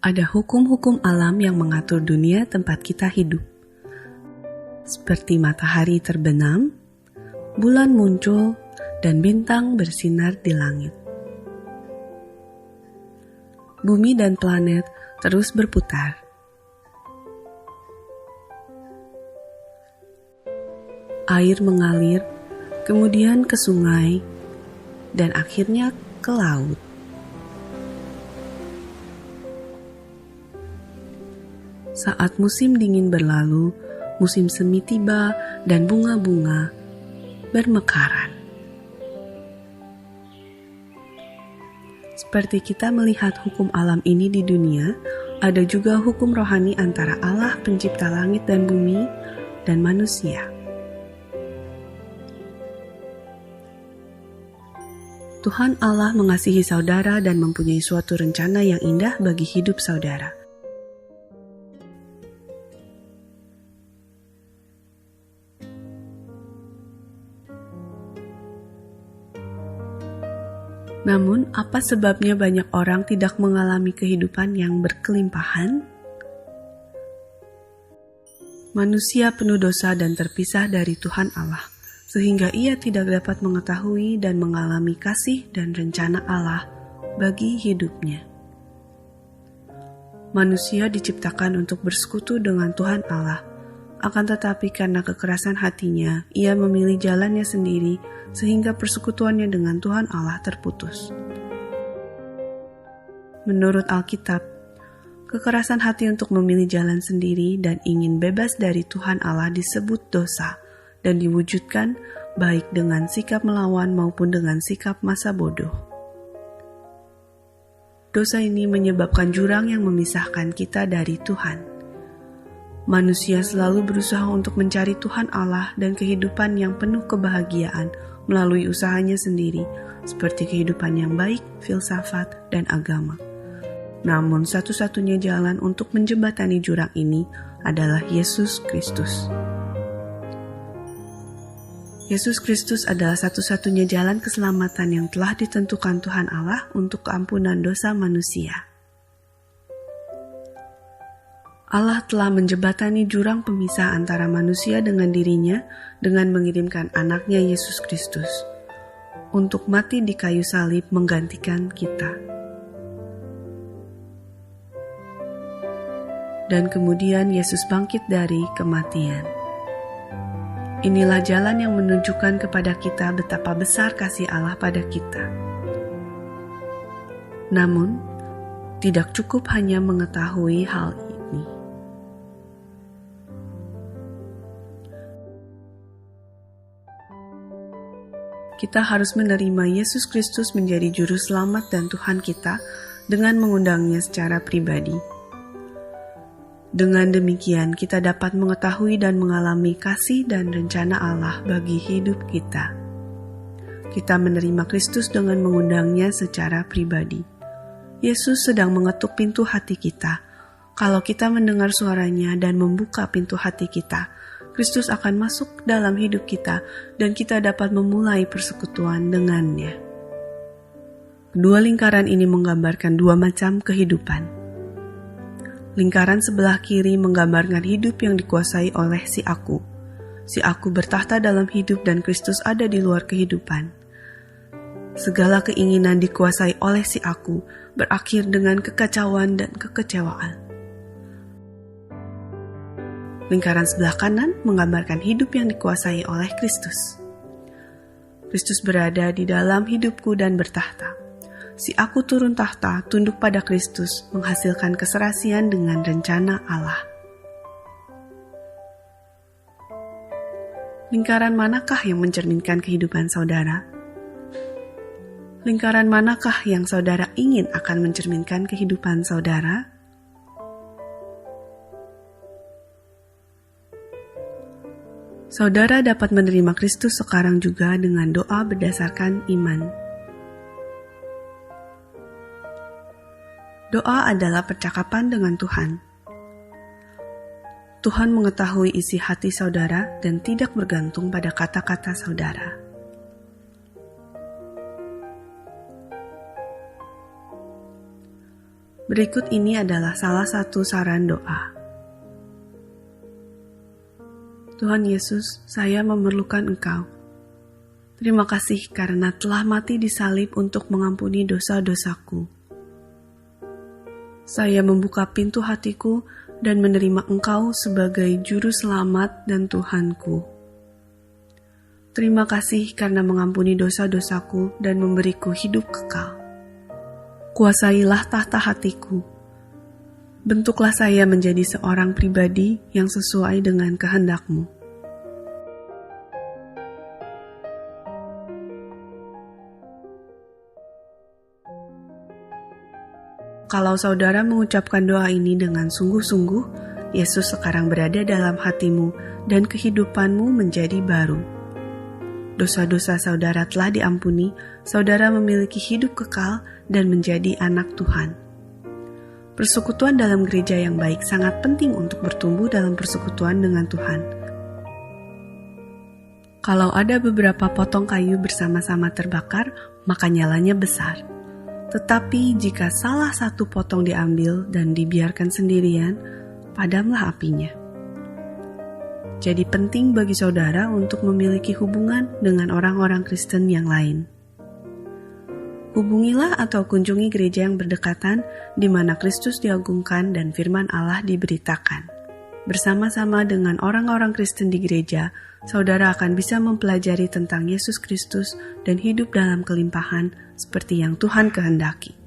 Ada hukum-hukum alam yang mengatur dunia tempat kita hidup. Seperti matahari terbenam, bulan muncul, dan bintang bersinar di langit. Bumi dan planet terus berputar. Air mengalir, kemudian ke sungai, dan akhirnya ke laut. Saat musim dingin berlalu, musim semi tiba dan bunga-bunga bermekaran. Seperti kita melihat hukum alam ini di dunia, ada juga hukum rohani antara Allah pencipta langit dan bumi dan manusia. Tuhan Allah mengasihi saudara dan mempunyai suatu rencana yang indah bagi hidup saudara. Namun, apa sebabnya banyak orang tidak mengalami kehidupan yang berkelimpahan? Manusia penuh dosa dan terpisah dari Tuhan Allah, sehingga ia tidak dapat mengetahui dan mengalami kasih dan rencana Allah bagi hidupnya. Manusia diciptakan untuk bersekutu dengan Tuhan Allah, akan tetapi karena kekerasan hatinya, ia memilih jalannya sendiri, sehingga persekutuannya dengan Tuhan Allah terputus. Menurut Alkitab, kekerasan hati untuk memilih jalan sendiri dan ingin bebas dari Tuhan Allah disebut dosa dan diwujudkan baik dengan sikap melawan maupun dengan sikap masa bodoh. Dosa ini menyebabkan jurang yang memisahkan kita dari Tuhan. Manusia selalu berusaha untuk mencari Tuhan Allah dan kehidupan yang penuh kebahagiaan melalui usahanya sendiri, seperti kehidupan yang baik, filsafat, dan agama. Namun satu-satunya jalan untuk menjembatani jurang ini adalah Yesus Kristus. Yesus Kristus adalah satu-satunya jalan keselamatan yang telah ditentukan Tuhan Allah untuk keampunan dosa manusia. Allah telah menjembatani jurang pemisah antara manusia dengan dirinya dengan mengirimkan anaknya Yesus Kristus untuk mati di kayu salib menggantikan kita. Dan kemudian Yesus bangkit dari kematian. Inilah jalan yang menunjukkan kepada kita betapa besar kasih Allah pada kita. Namun, tidak cukup hanya mengetahui hal ini. Kita harus menerima Yesus Kristus menjadi juru selamat dan Tuhan kita dengan mengundangnya secara pribadi. Dengan demikian, kita dapat mengetahui dan mengalami kasih dan rencana Allah bagi hidup kita. Kita menerima Kristus dengan mengundangnya secara pribadi. Yesus sedang mengetuk pintu hati kita. Kalau kita mendengar suaranya dan membuka pintu hati kita, Kristus akan masuk dalam hidup kita dan kita dapat memulai persekutuan dengannya. Kedua lingkaran ini menggambarkan dua macam kehidupan. Lingkaran sebelah kiri menggambarkan hidup yang dikuasai oleh si aku. Si aku bertahta dalam hidup dan Kristus ada di luar kehidupan. Segala keinginan dikuasai oleh si aku berakhir dengan kekacauan dan kekecewaan. Lingkaran sebelah kanan menggambarkan hidup yang dikuasai oleh Kristus. Kristus berada di dalam hidupku dan bertahta. Si aku turun tahta, tunduk pada Kristus, menghasilkan keserasian dengan rencana Allah. Lingkaran manakah yang mencerminkan kehidupan saudara? Lingkaran manakah yang saudara ingin akan mencerminkan kehidupan saudara? Saudara dapat menerima Kristus sekarang juga dengan doa berdasarkan iman. Doa adalah percakapan dengan Tuhan. Tuhan mengetahui isi hati saudara dan tidak bergantung pada kata-kata saudara. Berikut ini adalah salah satu saran doa. Tuhan Yesus, saya memerlukan Engkau. Terima kasih karena telah mati di salib untuk mengampuni dosa-dosaku. Saya membuka pintu hatiku dan menerima Engkau sebagai Juru Selamat dan Tuhanku. Terima kasih karena mengampuni dosa-dosaku dan memberiku hidup kekal. Kuasailah tahta hatiku. Bentuklah saya menjadi seorang pribadi yang sesuai dengan kehendak-Mu. Kalau saudara mengucapkan doa ini dengan sungguh-sungguh, Yesus sekarang berada dalam hatimu dan kehidupanmu menjadi baru. Dosa-dosa saudara telah diampuni, saudara memiliki hidup kekal dan menjadi anak Tuhan. Persekutuan dalam gereja yang baik sangat penting untuk bertumbuh dalam persekutuan dengan Tuhan. Kalau ada beberapa potong kayu bersama-sama terbakar, maka nyalanya besar. Tetapi jika salah satu potong diambil dan dibiarkan sendirian, padamlah apinya. Jadi penting bagi saudara untuk memiliki hubungan dengan orang-orang Kristen yang lain. Hubungilah atau kunjungi gereja yang berdekatan di mana Kristus diagungkan dan firman Allah diberitakan. Bersama-sama dengan orang-orang Kristen di gereja, saudara akan bisa mempelajari tentang Yesus Kristus dan hidup dalam kelimpahan seperti yang Tuhan kehendaki.